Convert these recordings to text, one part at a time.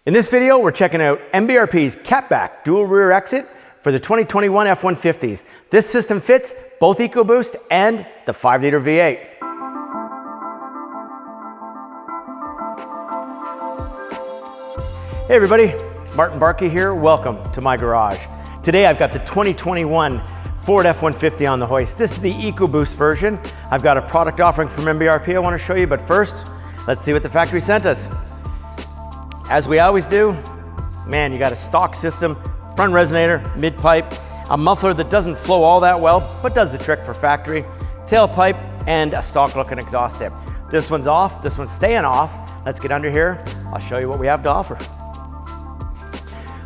In this video, we're checking out MBRP's catback dual rear exit for the 2021 F-150s. This system fits both EcoBoost and the 5-liter V8. Hey everybody, Martin Barkey here. Welcome to my garage. Today I've got the 2021 Ford F-150 on the hoist. This is the EcoBoost version. I've got a product offering from MBRP I want to show you, but first, let's see what the factory sent us. As we always do, man, you got a stock system, front resonator, mid-pipe, a muffler that doesn't flow all that well, but does the trick for factory, tailpipe, and a stock-looking exhaust tip. This one's off, this one's staying off. Let's get under here. I'll show you what we have to offer.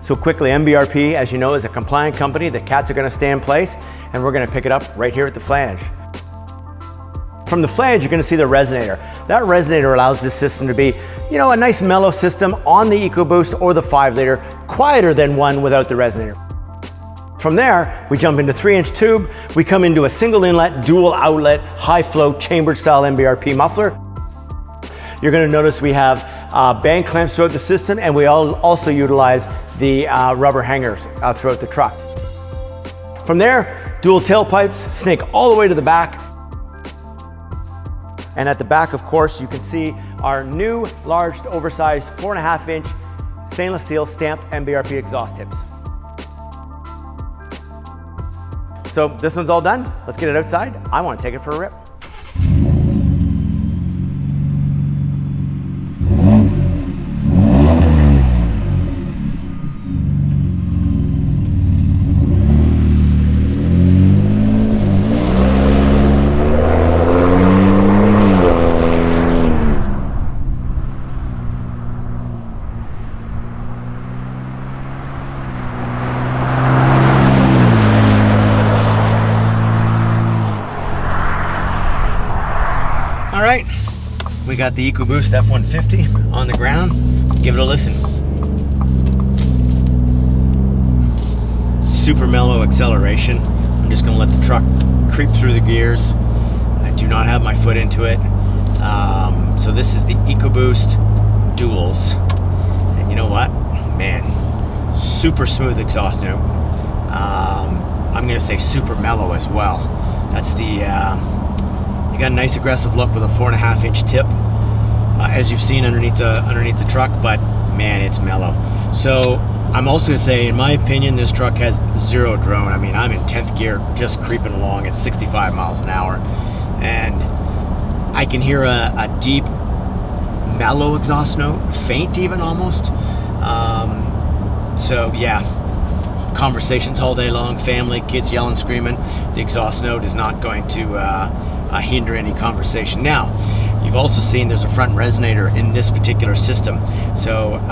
So quickly, MBRP, as you know, is a compliant company. The cats are gonna stay in place, and we're gonna pick it up right here at the flange. From the flange, you're gonna see the resonator. That resonator allows this system to be, you know, a nice mellow system on the EcoBoost or the 5-liter, quieter than one without the resonator. From there, we jump into 3-inch tube. We come into a single inlet, dual outlet, high flow, chambered style MBRP muffler. You're gonna notice we have band clamps throughout the system, and we also utilize the rubber hangers throughout the truck. From there, dual tailpipes snake all the way to the back. And at the back, of course, you can see our new, large, oversized 4.5-inch stainless steel stamped MBRP exhaust tips. So this one's all done. Let's get it outside. I want to take it for a rip. All right, we got the EcoBoost F-150 on the ground. Let's give it a listen. Super mellow acceleration. I'm just gonna let the truck creep through the gears. I do not have my foot into it. So this is the EcoBoost Duals. And you know what? Man, super smooth exhaust note. I'm gonna say super mellow as well. That's the, you got a nice aggressive look with a 4.5-inch tip, as you've seen underneath the truck, but man, it's mellow. So I'm also gonna say, in my opinion, this truck has zero drone. I mean, I'm in 10th gear, just creeping along at 65 miles an hour, and I can hear a deep, mellow exhaust note, faint even almost. So yeah, conversations all day long, family, kids yelling, screaming. The exhaust note is not going to hinder any conversation. Now, you've also seen there's a front resonator in this particular system. So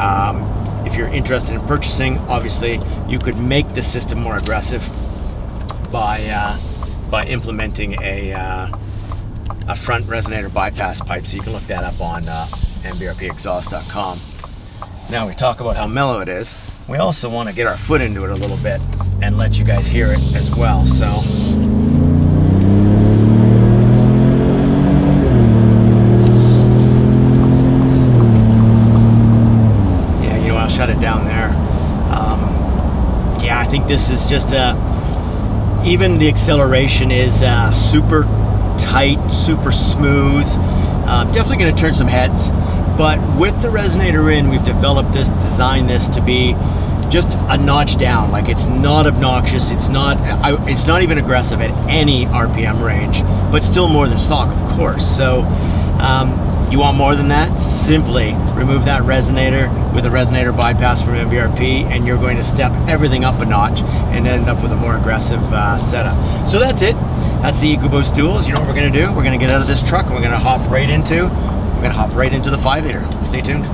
if you're interested in purchasing, obviously you could make the system more aggressive by implementing a front resonator bypass pipe. So you can look that up on MBRPexhaust.com. Now we talk about how mellow it is. We also want to get our foot into it a little bit and let you guys hear it as well. So shut it down there. Yeah, I think this is just even the acceleration is super tight, super smooth. Definitely going to turn some heads, but with the resonator in, we've designed this to be just a notch down. Like, it's not obnoxious, it's not even aggressive at any RPM range, but still more than stock, of course. So you want more than that? Simply remove that resonator with a resonator bypass from MBRP, and you're going to step everything up a notch and end up with a more aggressive setup. So that's it. That's the EcoBoost Duals. You know what we're going to do? We're going to get out of this truck and we're going to hop right into the 5-liter. Stay tuned.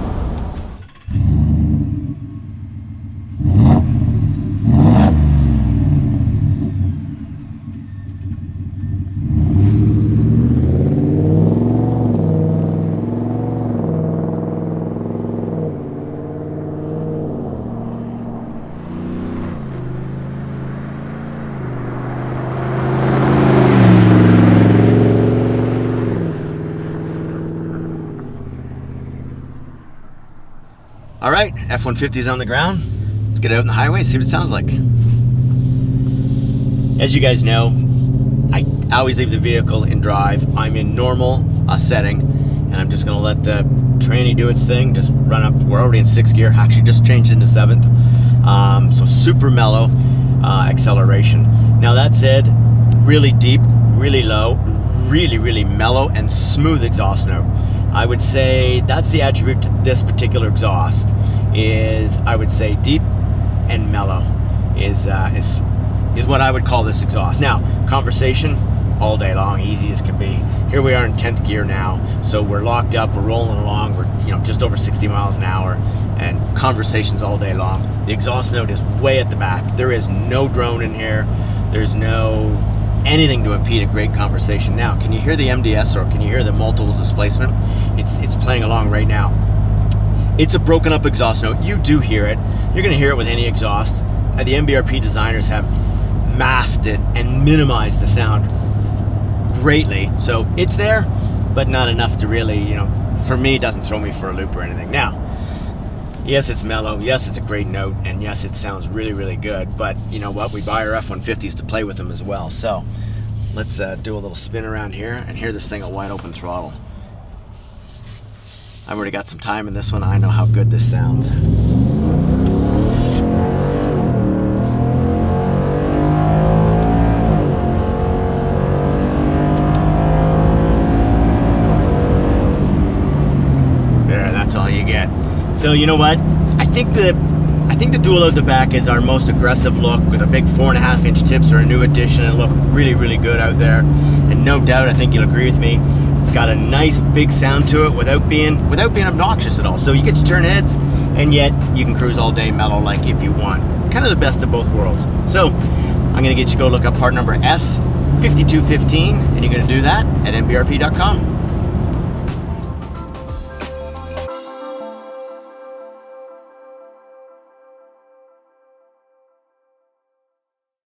All right, F-150 is on the ground. Let's get out on the highway, see what it sounds like. As you guys know, I always leave the vehicle in drive. I'm in normal setting, and I'm just gonna let the tranny do its thing, just run up. We're already in 6th gear, actually just changed into 7th. So super mellow acceleration. Now that said, really deep, really low, really mellow and smooth exhaust note. I would say that's the attribute to this particular exhaust, is I would say deep and mellow is what I would call this exhaust. Now, conversation all day long, easy as can be. Here we are in 10th gear now, so we're locked up, we're rolling along, we're just over 60 miles an hour, and conversations all day long. The exhaust note is way at the back. There is no drone in here. There's no anything to impede a great conversation. Now, can you hear the MDS, or can you hear the multiple displacement? It's playing along right now. It's a broken up exhaust note. You do hear it. You're gonna hear it with any exhaust. The MBRP designers have masked it and minimized the sound greatly. So it's there, but not enough to really, for me, it doesn't throw me for a loop or anything. Now, yes, it's mellow. Yes, it's a great note. And yes, it sounds really good. But you know what? We buy our F-150s to play with them as well. So let's do a little spin around here and hear this thing at wide open throttle. I've already got some time in this one. I know how good this sounds. All you get. So you know what? I think the dual out the back is our most aggressive look, with a big 4.5-inch tips, or a new addition, and look really good out there. And no doubt, I think you'll agree with me, it's got a nice big sound to it without being obnoxious at all. So you get to turn heads, and yet you can cruise all day mellow, like if you want. Kind of the best of both worlds. So I'm gonna get you to go look up part number S5215, and you're gonna do that at MBRP.com.